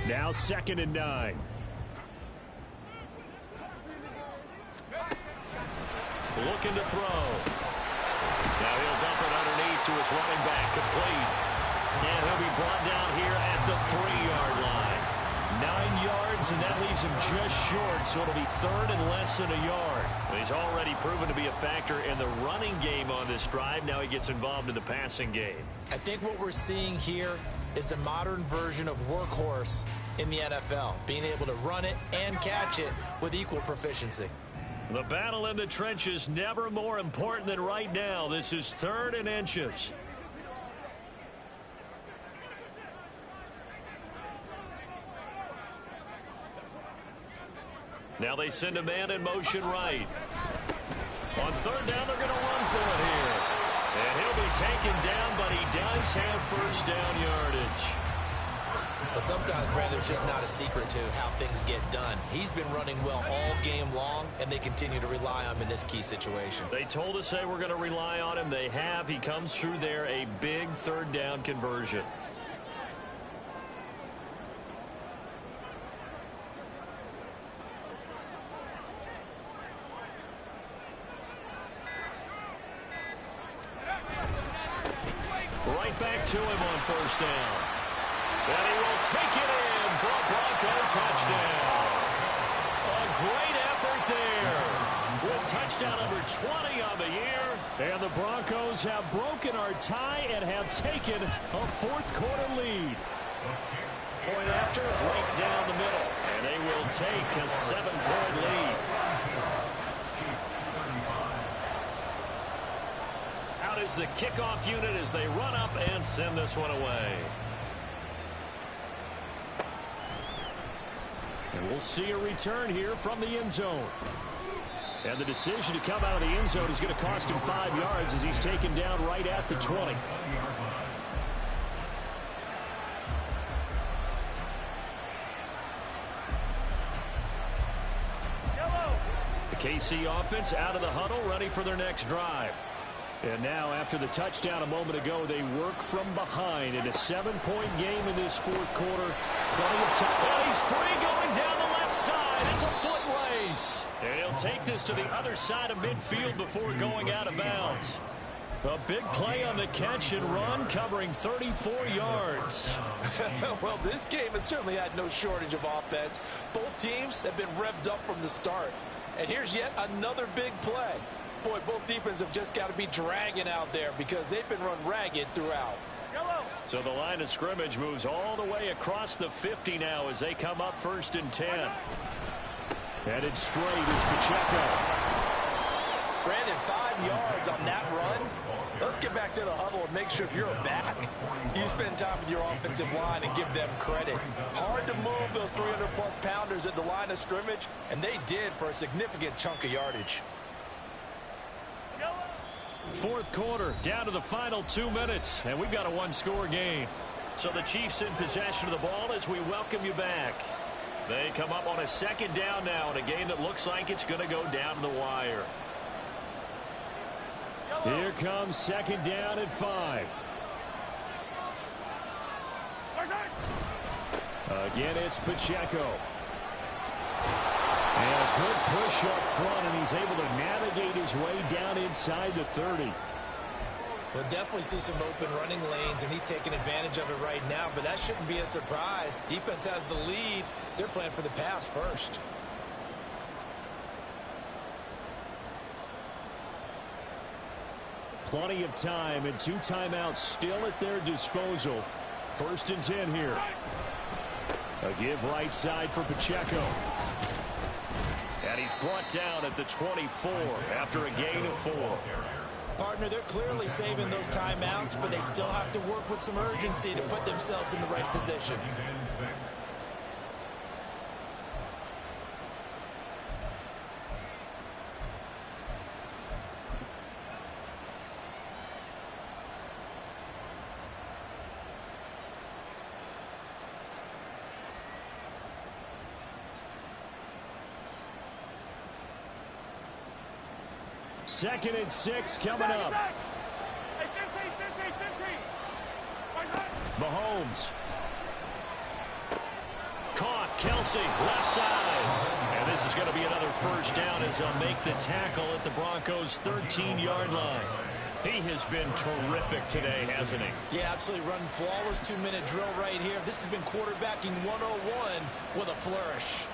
Now 2nd and 9. Looking to throw. Now he'll dump it underneath to his running back, complete. And he'll be brought down here at the 3-yard line. 9 yards, and that leaves him just short, so it'll be 3rd and less than a yard. He's already proven to be a factor in the running game on this drive. Now he gets involved in the passing game. I think what we're seeing here is the modern version of workhorse in the NFL, being able to run it and catch it with equal proficiency. The battle in the trenches never more important than right now. This is 3rd and inches. Now they send a man in motion right. On 3rd down, they're going to run for it here. And he'll be taken down, but he does have first down yardage. Well, sometimes, Brandon, there's just not a secret to how things get done. He's been running well all game long, and they continue to rely on him in this key situation. They told us they were going to rely on him. They have. He comes through there, a big 3rd down conversion. it back to him on first down. And he will take it in for a Bronco touchdown. A great effort there. With touchdown number 20 on the year. And the Broncos have broken our tie and have taken a fourth-quarter lead. Point after, right down the middle. And they will take a 7-point lead. Out is the kickoff unit as they run up and send this one away. And we'll see a return here from the end zone. And the decision to come out of the end zone is going to cost him 5 yards as he's taken down right at the 20. The KC offense out of the huddle, ready for their next drive. And now, after the touchdown a moment ago, they work from behind in a 7-point game in this fourth quarter. Plenty of time. And he's free going down the left side. It's a foot race. And he'll take this to the other side of midfield before going out of bounds. A big play on the catch and run, covering 34 yards. Well, this game has certainly had no shortage of offense. Both teams have been revved up from the start. And here's yet another big play. Boy, both defenses have just got to be dragging out there because they've been run ragged throughout. So the line of scrimmage moves all the way across the 50 now as they come up 1st and 10. Headed straight is Pacheco. Brandon, 5 yards on that run. Let's get back to the huddle and make sure if you're a back, you spend time with your offensive line and give them credit. Hard to move those 300-plus pounders at the line of scrimmage, and they did for a significant chunk of yardage. Fourth quarter, down to the final 2 minutes, and we've got a one-score game. So the Chiefs in possession of the ball as we welcome you back. They come up on a 2nd down now in a game that looks like it's going to go down to the wire. Here comes 2nd down at 5. Again, it's Pacheco. And a good push up front, and he's able to navigate his way down inside the 30. We'll definitely see some open running lanes, and he's taking advantage of it right now, but that shouldn't be a surprise. Defense has the lead. They're playing for the pass first. Plenty of time and 2 timeouts still at their disposal. 1st and 10 here. A give right side for Pacheco. And he's brought down at the 24 after a gain of 4. Partner, they're clearly saving those timeouts, but they still have to work with some urgency to put themselves in the right position. Second and 6 coming up. Mahomes. Caught. Kelsey, left side. And this is going to be another first down as they'll make the tackle at the Broncos' 13-yard line. He has been terrific today, hasn't he? Yeah, absolutely. Running flawless 2-minute drill right here. This has been quarterbacking 101 with a flourish.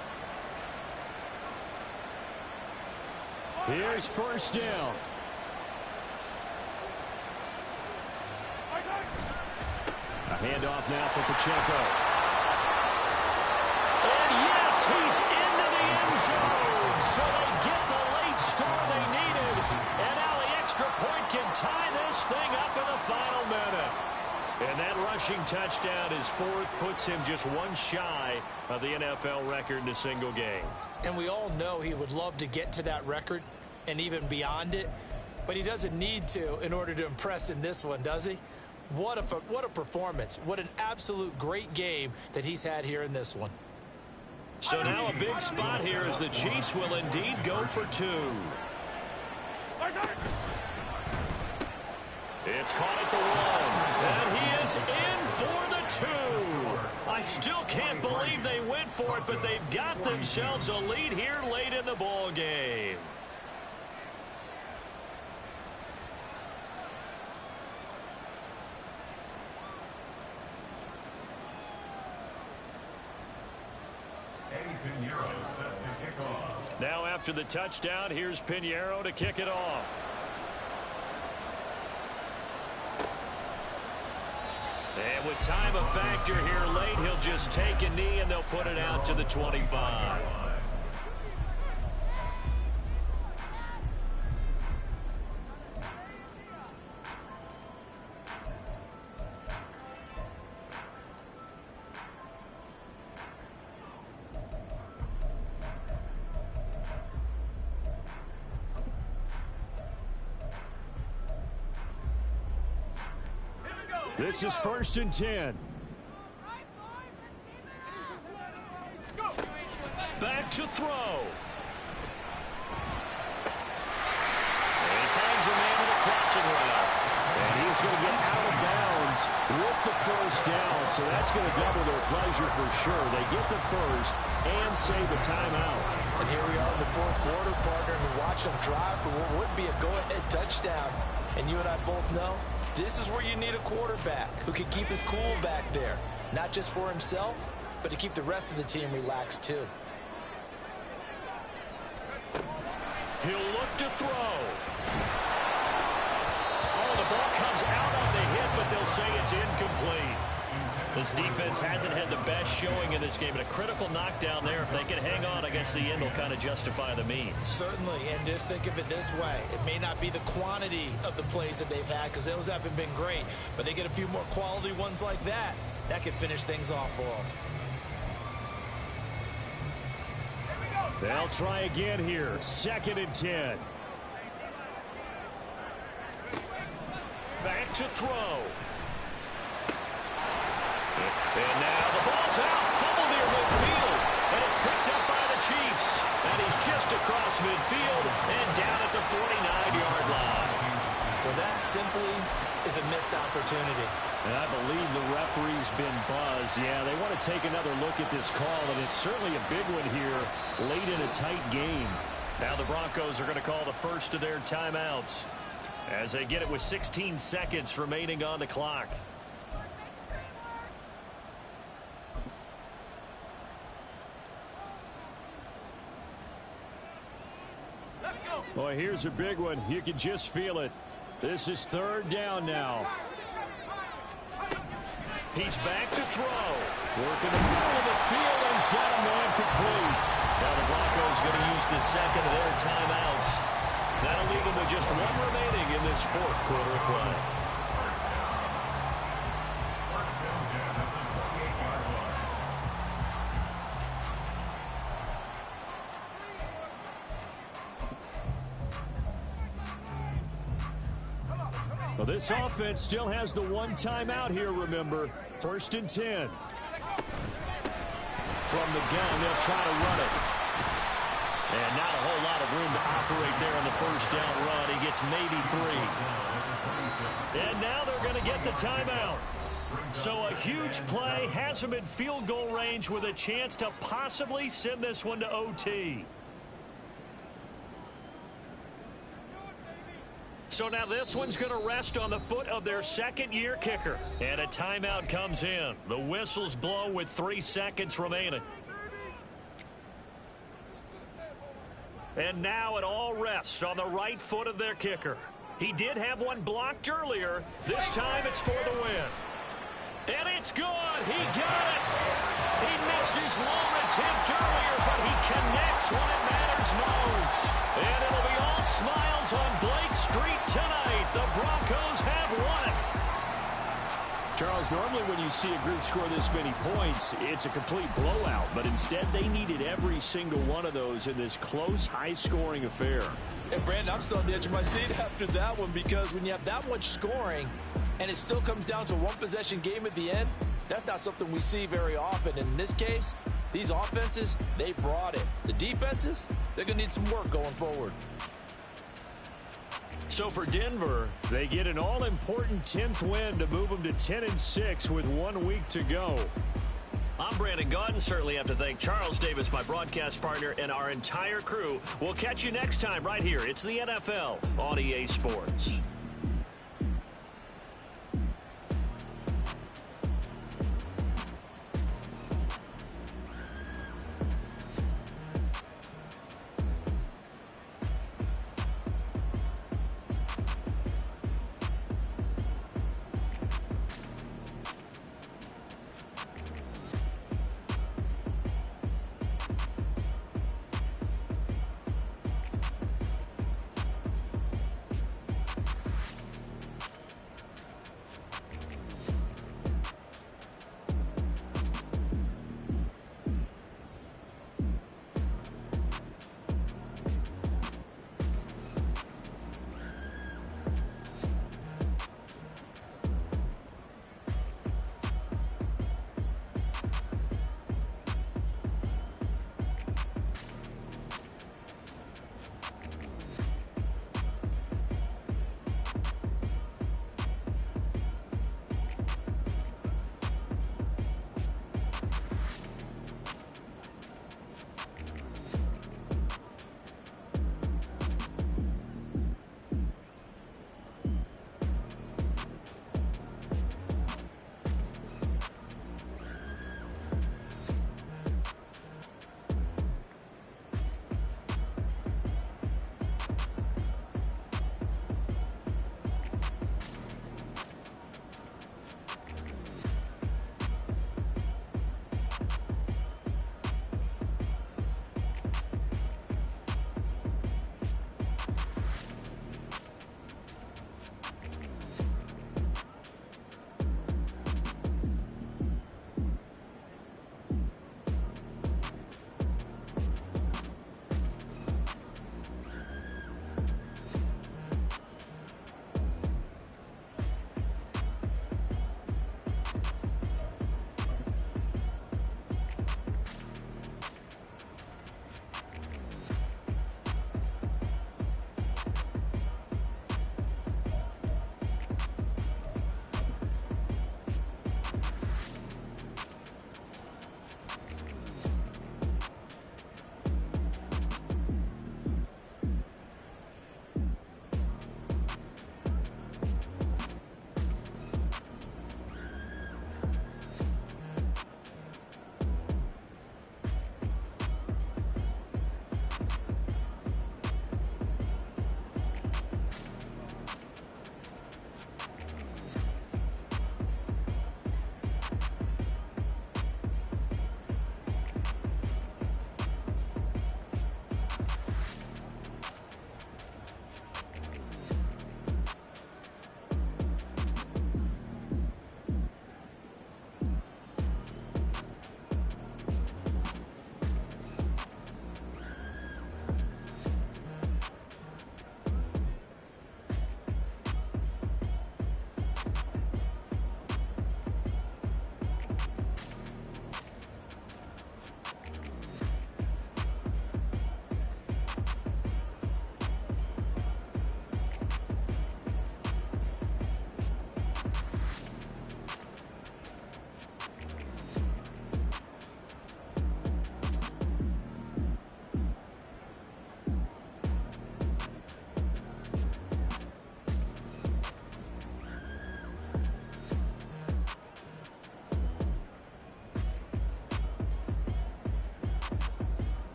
Here's first down. A handoff now for Pacheco. And yes, he's into the end zone. So they get the late score they needed. And now the extra point can tie this thing up in the final minute. And that rushing touchdown, his 4th, puts him just 1 shy of the NFL record in a single game. And we all know he would love to get to that record and even beyond it, but he doesn't need to in order to impress in this one, does he? What a performance. What an absolute great game that he's had here in this one. So now a big spot here as the Chiefs will indeed go for 2. It's caught at the 1, and he is in for the 2. I still can't believe they went for it, but they've got themselves a lead here late in the ball game. set to kick off. Now after the touchdown, here's Pinheiro to kick it off. And with time a factor here late, he'll just take a knee and they'll put it out to the 25. This is 1st and 10. Back to throw. And he finds a man with a crossing route. And he's going to get out of bounds with the first down. So that's going to double their pleasure for sure. They get the first and save a timeout. And here we are in the fourth quarter, partner, and we watch them drive for what would be a go-ahead touchdown. And you and I both know this is where you need a quarterback who can keep his cool back there. Not just for himself, but to keep the rest of the team relaxed too. He'll look to throw. Oh, the ball comes out on the hit, but they'll say it's incomplete. This defense hasn't had the best showing in this game, but a critical knockdown there. If they can hang on, I guess the end will kind of justify the means. Certainly, and just think of it this way. It may not be the quantity of the plays that they've had because those haven't been great, but they get a few more quality ones like that. That can finish things off for them. They'll try again here. 2nd and 10. Back to throw. And now the ball's out. Fumble near midfield. And it's picked up by the Chiefs. And he's just across midfield and down at the 49-yard line. Well, that simply is a missed opportunity. And I believe the referee's been buzzed. Yeah, they want to take another look at this call, and it's certainly a big one here late in a tight game. Now the Broncos are going to call the first of their timeouts as they get it with 16 seconds remaining on the clock. Boy, here's a big one. You can just feel it. This is 3rd down now. He's back to throw. Working the middle of the field, and he's got a man complete. Now the Broncos going to use the second of their timeouts. That'll leave them with just one remaining in this 4th quarter of play. Well, this offense still has the one timeout here, remember. 1st and 10. From the gun, they'll try to run it. And not a whole lot of room to operate there on the first down run. He gets maybe 3. And now they're going to get the timeout. So a huge play has them in field goal range with a chance to possibly send this one to OT. So now this one's going to rest on the foot of their 2nd-year kicker. And a timeout comes in. The whistles blow with 3 seconds remaining. And now it all rests on the right foot of their kicker. He did have one blocked earlier. This time it's for the win. And it's good. He got it. He missed his long attempt earlier, but he connects when it matters most. And it'll be all smiles on Blake Street tonight. The Broncos have won it. Charles, normally when you see a group score this many points, it's a complete blowout. But instead, they needed every single one of those in this close, high-scoring affair. And, Brandon, I'm still on the edge of my seat after that one because when you have that much scoring and it still comes down to a one-possession game at the end, that's not something we see very often. And in this case, these offenses, they brought it. The defenses, they're going to need some work going forward. So for Denver, they get an all-important 10th win to move them to 10-6 with 1 week to go. I'm Brandon Gaudin. Certainly have to thank Charles Davis, my broadcast partner, and our entire crew. We'll catch you next time right here. It's the NFL on EA Sports.